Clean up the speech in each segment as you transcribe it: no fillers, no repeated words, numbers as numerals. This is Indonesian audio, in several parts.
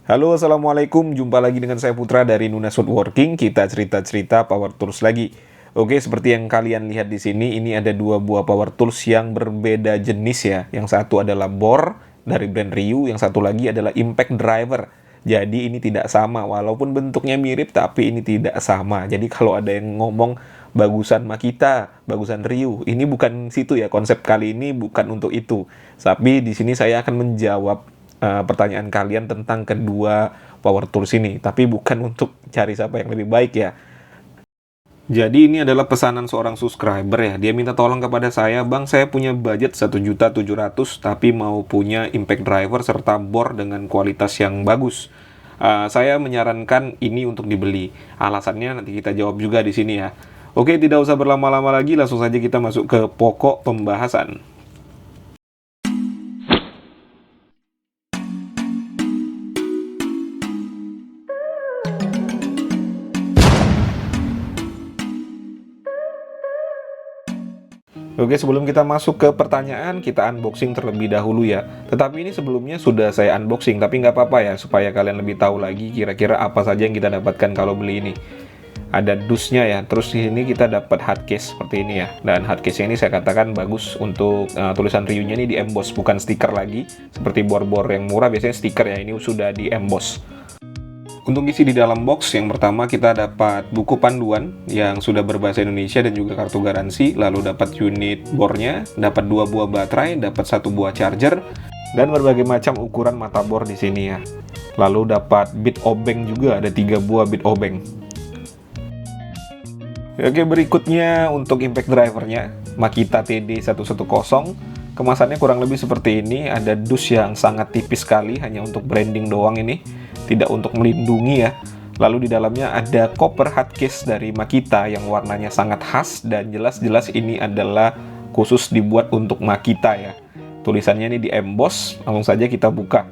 Halo, assalamualaikum. Jumpa lagi dengan saya Putra dari Nunas Woodworking. Kita cerita-cerita power tools lagi. Oke, seperti yang kalian lihat di sini, ini ada dua buah power tools yang berbeda jenis ya. Yang satu adalah bor dari brand Ryu, yang satu lagi adalah impact driver. Jadi ini tidak sama, walaupun bentuknya mirip, tapi ini tidak sama. Jadi kalau ada yang ngomong bagusan Makita, bagusan Ryu, ini bukan situ ya. Konsep kali ini bukan untuk itu. Tapi di sini saya akan menjawab pertanyaan kalian tentang kedua power tools ini, tapi bukan untuk cari siapa yang lebih baik ya. Jadi ini adalah pesanan seorang subscriber ya. Dia minta tolong kepada saya, "Bang, saya punya budget 1.700.000 tapi mau punya impact driver serta bor dengan kualitas yang bagus. Saya menyarankan ini untuk dibeli. Alasannya nanti kita jawab juga di sini ya." Oke, tidak usah berlama-lama lagi, langsung saja kita masuk ke pokok pembahasan. Oke, sebelum kita masuk ke pertanyaan, kita unboxing terlebih dahulu ya. Tetapi ini sebelumnya sudah saya unboxing, tapi nggak apa-apa ya, supaya kalian lebih tahu lagi kira-kira apa saja yang kita dapatkan kalau beli ini. Ada dusnya ya, terus di sini kita dapat hard case seperti ini ya. Dan hard case ini saya katakan bagus untuk tulisan Ryu-nya ini di emboss, bukan stiker lagi. Seperti bor-bor yang murah biasanya stiker ya, ini sudah di emboss. Untuk isi di dalam box, yang pertama kita dapat buku panduan yang sudah berbahasa Indonesia dan juga kartu garansi, lalu dapat unit bornya, dapat 2 buah baterai, dapat 1 buah charger, dan berbagai macam ukuran mata bor di sini ya. Lalu dapat bit obeng juga, ada 3 buah bit obeng. Oke, berikutnya untuk impact drivernya, Makita TD110. Kemasannya kurang lebih seperti ini, ada dus yang sangat tipis sekali, hanya untuk branding doang ini, tidak untuk melindungi ya. Lalu di dalamnya ada copper hard case dari Makita yang warnanya sangat khas dan jelas-jelas ini adalah khusus dibuat untuk Makita ya. Tulisannya ini di emboss, langsung saja kita buka.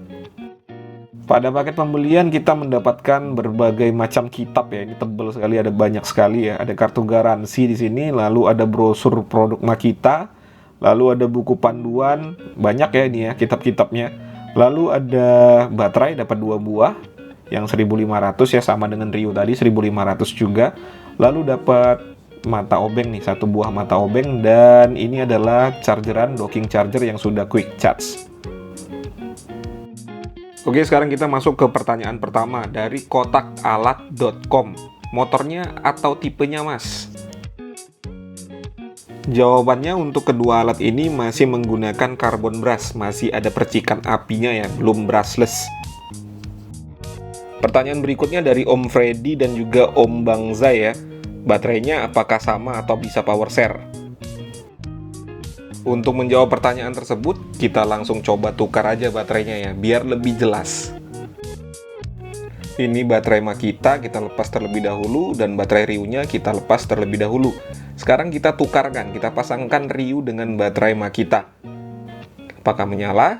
Pada paket pembelian kita mendapatkan berbagai macam kitab ya. Ini tebal sekali, ada banyak sekali ya. Ada kartu garansi di sini, lalu ada brosur produk Makita, lalu ada buku panduan, banyak ya ini ya kitab-kitabnya. Lalu ada baterai, dapat 2 buah yang 1.500 ya, sama dengan Ryu tadi 1.500 juga. Lalu dapat mata obeng nih, 1 buah mata obeng, dan ini adalah chargeran, docking charger yang sudah quick charge. Oke, sekarang kita masuk ke pertanyaan pertama dari kotakalat.com. Motornya atau tipenya, Mas? Jawabannya untuk kedua alat ini masih menggunakan carbon brush, masih ada percikan apinya ya, belum brushless. Pertanyaan berikutnya dari Om Freddy dan juga Om Bang Zai ya. Baterainya apakah sama atau bisa power share? Untuk menjawab pertanyaan tersebut, kita langsung coba tukar aja baterainya ya, biar lebih jelas. Ini baterai Makita, kita lepas terlebih dahulu, dan baterai Ryu-nya kita lepas terlebih dahulu. Sekarang kita tukarkan, kita pasangkan Ryu dengan baterai Makita. Apakah menyala?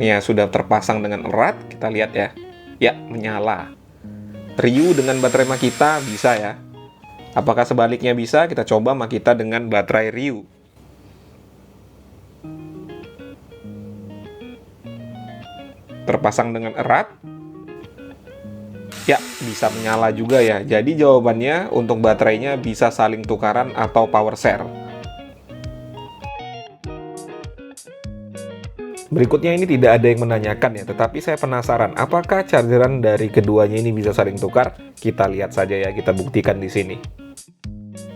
Ya, sudah terpasang dengan erat, kita lihat ya. Ya, menyala. Ryu dengan baterai Makita bisa ya. Apakah sebaliknya bisa? Kita coba Makita dengan baterai Ryu. Terpasang dengan erat. Ya, bisa menyala juga ya. Jadi jawabannya untuk baterainya bisa saling tukaran atau power share. Berikutnya ini tidak ada yang menanyakan ya, tetapi saya penasaran apakah chargeran dari keduanya ini bisa saling tukar? Kita lihat saja ya, kita buktikan di sini.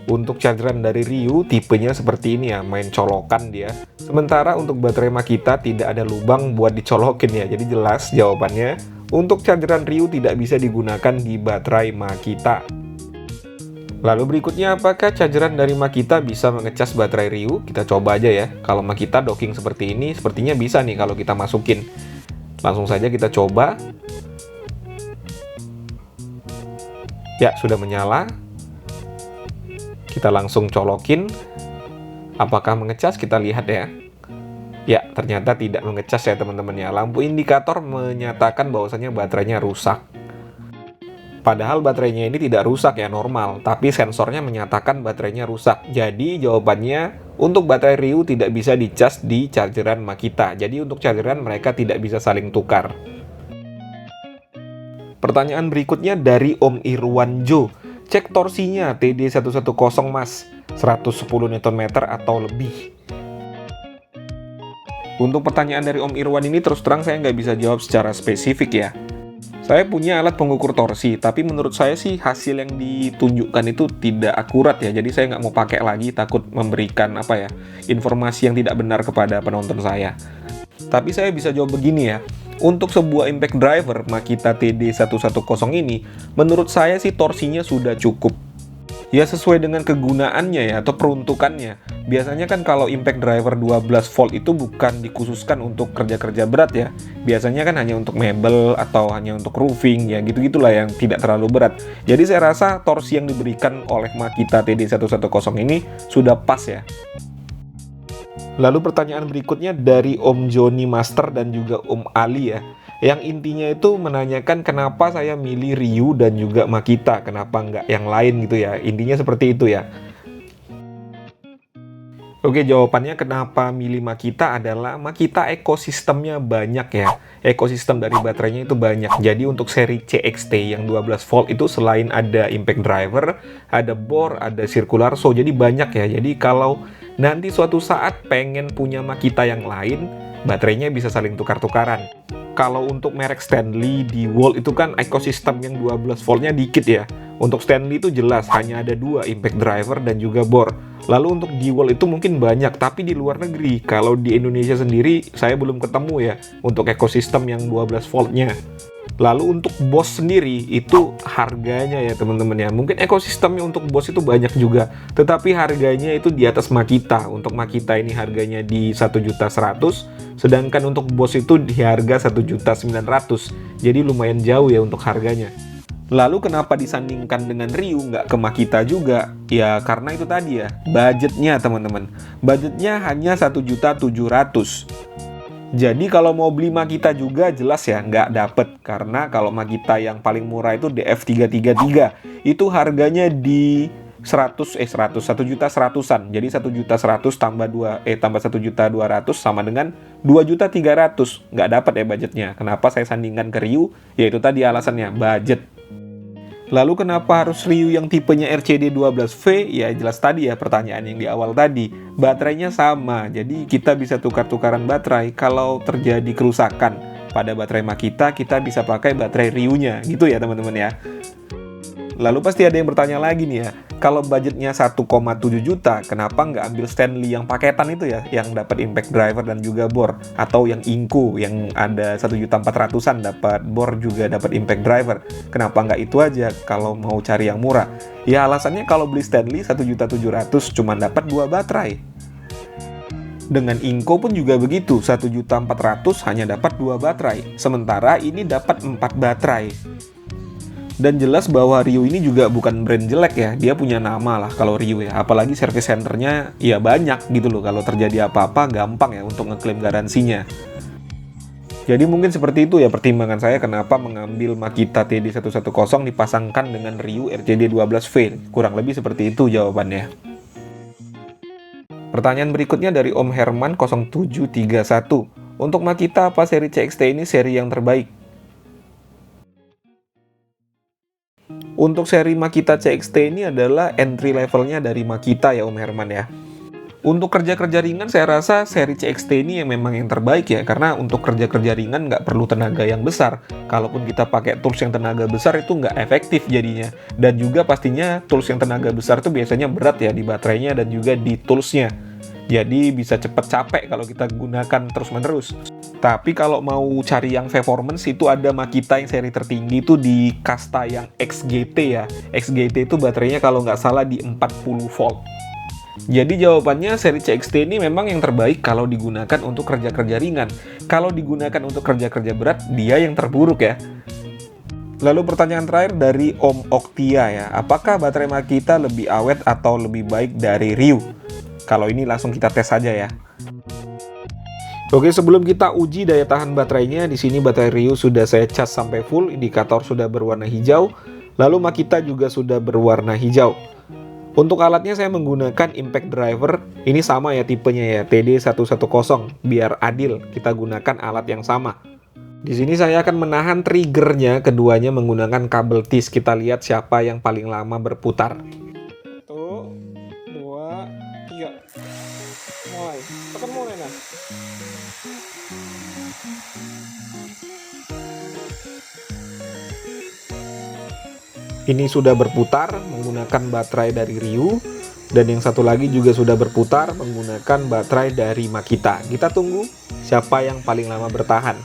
Untuk chargeran dari Ryu, tipenya seperti ini ya, main colokan dia. Sementara untuk baterai Makita tidak ada lubang buat dicolokin ya, jadi jelas jawabannya. Untuk chargeran Ryu tidak bisa digunakan di baterai Makita. Lalu berikutnya, apakah chargeran dari Makita bisa mengecas baterai Ryu? Kita coba aja ya. Kalau Makita docking seperti ini, sepertinya bisa nih kalau kita masukin. Langsung saja kita coba. Ya, sudah menyala. Kita langsung colokin. Apakah mengecas? Kita lihat ya. Ya, ternyata tidak mengecas ya teman-teman ya. Lampu indikator menyatakan bahwasanya baterainya rusak. Padahal baterainya ini tidak rusak ya, normal, tapi sensornya menyatakan baterainya rusak. Jadi jawabannya untuk baterai Ryu tidak bisa dicas di chargeran Makita. Jadi untuk chargeran mereka tidak bisa saling tukar. Pertanyaan berikutnya dari Om Irwanjo. Cek torsinya TD110 mas, 110 Nm atau lebih. Untuk pertanyaan dari Om Irwan ini terus terang saya nggak bisa jawab secara spesifik ya. Saya punya alat pengukur torsi, tapi menurut saya sih hasil yang ditunjukkan itu tidak akurat ya. Jadi saya nggak mau pakai lagi, takut memberikan informasi yang tidak benar kepada penonton saya. Tapi saya bisa jawab begini ya. Untuk sebuah impact driver Makita TD110 ini, menurut saya sih torsinya sudah cukup. Ya sesuai dengan kegunaannya ya, atau peruntukannya. Biasanya kan kalau impact driver 12 volt itu bukan dikhususkan untuk kerja-kerja berat ya. Biasanya kan hanya untuk mebel atau hanya untuk roofing ya, gitu-gitulah yang tidak terlalu berat. Jadi saya rasa torsi yang diberikan oleh Makita TD110 ini sudah pas ya. Lalu pertanyaan berikutnya dari Om Joni Master dan juga Om Ali ya. Yang intinya itu menanyakan kenapa saya milih Ryu dan juga Makita, kenapa nggak yang lain gitu ya. Intinya seperti itu ya. Oke, jawabannya kenapa milih Makita adalah Makita ekosistemnya banyak ya. Ekosistem dari baterainya itu banyak. Jadi untuk seri CXT yang 12 volt itu selain ada impact driver, ada bore, ada circular show, jadi banyak ya. Jadi kalau nanti suatu saat pengen punya Makita yang lain, baterainya bisa saling tukar-tukaran. Kalau untuk merek Stanley, DeWalt itu kan ekosistem yang 12 voltnya dikit ya. Untuk Stanley itu jelas hanya ada 2, impact driver dan juga bore. Lalu untuk DeWalt itu mungkin banyak, tapi di luar negeri. Kalau di Indonesia sendiri, saya belum ketemu ya untuk ekosistem yang 12 voltnya. Lalu untuk Bosch sendiri, itu harganya ya teman-teman ya. Mungkin ekosistemnya untuk Bosch itu banyak juga, tetapi harganya itu di atas Makita. Untuk Makita ini harganya di 1.100.000, sedangkan untuk Bosch itu di harga 1.900.000. Jadi lumayan jauh ya untuk harganya. Lalu kenapa disandingkan dengan Ryu nggak ke Makita juga? Ya karena itu tadi ya, budgetnya teman-teman. Budgetnya hanya 1.700.000. Jadi kalau mau beli Makita juga jelas ya nggak dapet. Karena kalau Makita yang paling murah itu DF333. Itu harganya di 1.100.000-an. Jadi 1.100.000 tambah 1.200.000 sama dengan 2.300.000. Nggak dapat ya budgetnya. Kenapa saya sandingkan ke Ryu? Ya itu tadi alasannya, budget. Lalu kenapa harus Ryu yang tipenya RCD12V? Ya jelas tadi ya pertanyaan yang di awal tadi. Baterainya sama, jadi kita bisa tukar-tukaran baterai. Kalau terjadi kerusakan pada baterai Makita, kita bisa pakai baterai Ryu-nya. Gitu ya teman-teman ya. Lalu pasti ada yang bertanya lagi nih ya, kalau budgetnya 1,7 juta, kenapa nggak ambil Stanley yang paketan itu ya, yang dapat impact driver dan juga bore, atau yang Inco yang ada 1.400.000-an dapat bore juga dapat impact driver. Kenapa nggak itu aja kalau mau cari yang murah? Ya alasannya kalau beli Stanley 1.700.000 cuma dapat 2 baterai. Dengan Inco pun juga begitu, 1.400.000 hanya dapat 2 baterai, sementara ini dapat 4 baterai. Dan jelas bahwa Ryu ini juga bukan brand jelek ya, dia punya nama lah kalau Ryu ya, apalagi service centernya ya banyak gitu loh, kalau terjadi apa-apa gampang ya untuk ngeklaim garansinya. Jadi mungkin seperti itu ya pertimbangan saya kenapa mengambil Makita TD110 dipasangkan dengan Ryu RCD12V, kurang lebih seperti itu jawabannya. Pertanyaan berikutnya dari Om Herman 0731. Untuk Makita apa seri CXT ini seri yang terbaik? Untuk seri Makita CXT ini adalah entry levelnya dari Makita ya Om Herman ya. Untuk kerja-kerja ringan saya rasa seri CXT ini yang memang yang terbaik ya. Karena untuk kerja-kerja ringan nggak perlu tenaga yang besar. Kalaupun kita pakai tools yang tenaga besar itu nggak efektif jadinya. Dan juga pastinya tools yang tenaga besar itu biasanya berat ya di baterainya dan juga di toolsnya. Jadi bisa cepat capek kalau kita gunakan terus-menerus. Tapi kalau mau cari yang performance itu ada Makita yang seri tertinggi itu di kasta yang XGT ya. XGT itu baterainya kalau nggak salah di 40 volt. Jadi jawabannya seri CXT ini memang yang terbaik kalau digunakan untuk kerja-kerja ringan. Kalau digunakan untuk kerja-kerja berat, dia yang terburuk ya. Lalu pertanyaan terakhir dari Om Oktia ya. Apakah baterai Makita lebih awet atau lebih baik dari Ryu? Kalau ini langsung kita tes saja ya. Oke, sebelum kita uji daya tahan baterainya, di sini baterai Ryu sudah saya cas sampai full, indikator sudah berwarna hijau. Lalu Makita juga sudah berwarna hijau. Untuk alatnya saya menggunakan impact driver, ini sama ya tipenya ya, TD110, biar adil kita gunakan alat yang sama. Di sini saya akan menahan triggernya, keduanya menggunakan kabel TIS. Kita lihat siapa yang paling lama berputar. 1, 2, 3. Mulai. Tekan mulai nah. Ini sudah berputar menggunakan baterai dari Ryu, dan yang satu lagi juga sudah berputar menggunakan baterai dari Makita. Kita tunggu siapa yang paling lama bertahan.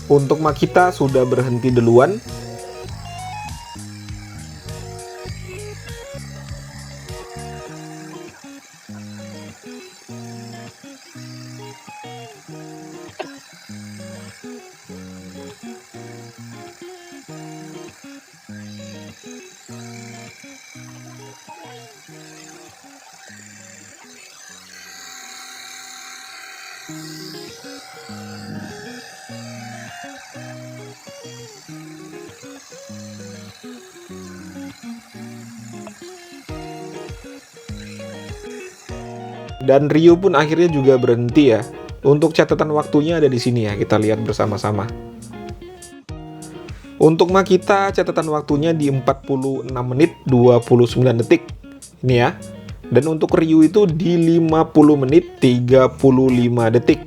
Untuk Makita sudah berhenti duluan. Dan Ryu pun akhirnya juga berhenti ya. Untuk catatan waktunya ada di sini ya, kita lihat bersama-sama. Untuk Makita catatan waktunya di 46 menit 29 detik. Ini ya. Dan untuk Ryu itu di 50 menit 35 detik.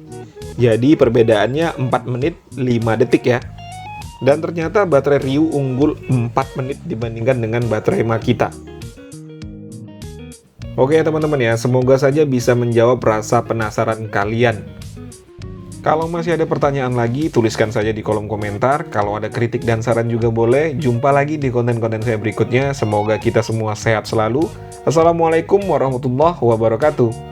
Jadi perbedaannya 4 menit 5 detik ya. Dan ternyata baterai Ryu unggul 4 menit dibandingkan dengan baterai Makita. Oke teman-teman ya, semoga saja bisa menjawab rasa penasaran kalian. Kalau masih ada pertanyaan lagi, tuliskan saja di kolom komentar. Kalau ada kritik dan saran juga boleh. Jumpa lagi di konten-konten saya berikutnya. Semoga kita semua sehat selalu. Assalamualaikum warahmatullahi wabarakatuh.